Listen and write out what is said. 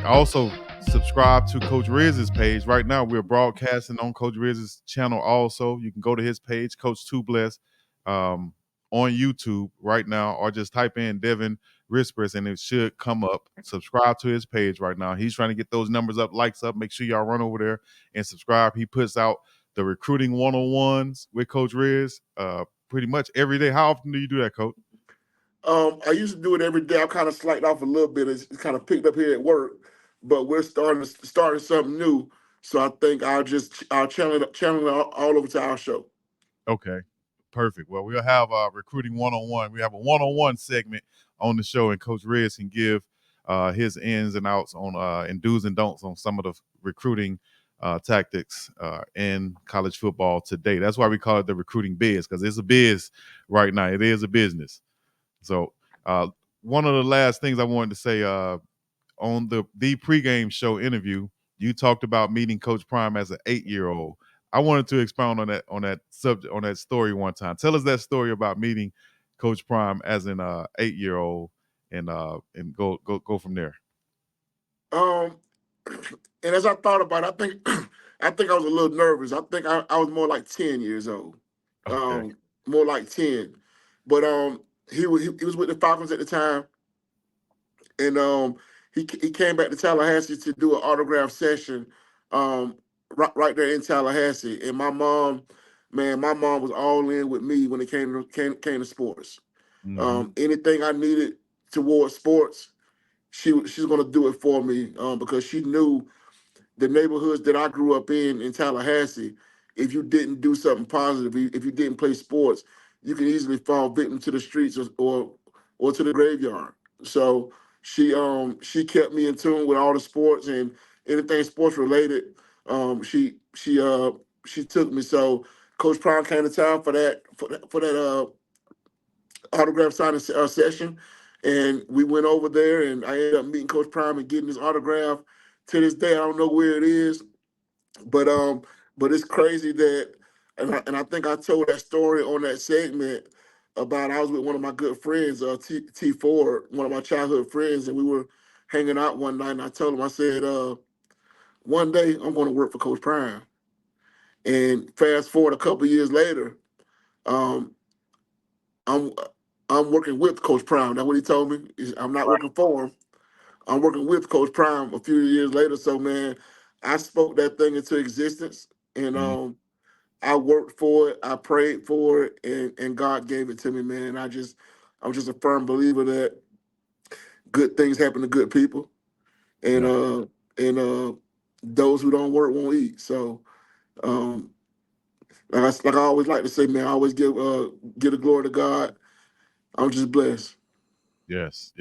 Also, subscribe to Coach Riz's page. Right now, we're broadcasting on Coach Riz's channel also. You can go to his page, Coach Too Bless, on YouTube right now, or just type in Devin Rispress and it should come up. Subscribe to his page right now. He's trying to get those numbers up, likes up. Make sure y'all run over there and subscribe. He puts out the recruiting one-on-ones with Coach Riz pretty much every day. How often do you do that, Coach? I used to do it every day. I kind of slacked off a little bit. It's kind of picked up here at work, but we're starting something new. So I think I'll channel it all over to our show. Okay, perfect. Well, we'll have recruiting one-on-one. We have a one-on-one segment on the show, and Coach Riz can give his ins and outs on and do's and don'ts on some of the recruiting tactics in college football today. That's why we call it the recruiting biz, because it's a biz right now. It is a business. So one of the last things I wanted to say on the pregame show interview, you talked about meeting Coach Prime as an 8-year-old. I wanted to expound on that subject, on that story one time. Tell us that story about meeting Coach Prime as an 8-year-old, and go from there. And as I thought about it, I think I was a little nervous. I think I was more like 10 years old. Okay. More like 10. But he was with the Falcons at the time, and he came back to Tallahassee to do an autograph session right there in Tallahassee. And my mom was all in with me when it came to sports. Mm-hmm. Anything I needed towards sports, she's going to do it for me because she knew the neighborhoods that I grew up in Tallahassee. If you didn't do something positive, if you didn't play sports, you can easily fall victim to the streets or to the graveyard. So she kept me in tune with all the sports and anything sports related. She took me. So Coach Prime came to town for that autograph signing session, and we went over there, and I ended up meeting Coach Prime and getting his autograph. To this day, I don't know where it is, but it's crazy that, and I think I told that story on that segment about I was with one of my good friends, T Ford, one of my childhood friends, and we were hanging out one night, and I told him, I said, one day I'm going to work for Coach Prime. And fast forward a couple of years later, um, I'm I'm working with Coach Prime. That's what he told me. I'm not working for him. I'm working with Coach Prime a few years later. So man, I spoke that thing into existence, and Mm-hmm. I worked for it. I prayed for it, and God gave it to me, man. I'm just a firm believer that good things happen to good people, and Yeah. those who don't work won't eat. So um, like I always like to say, man, I always give the glory to God. I'm just blessed. Yes.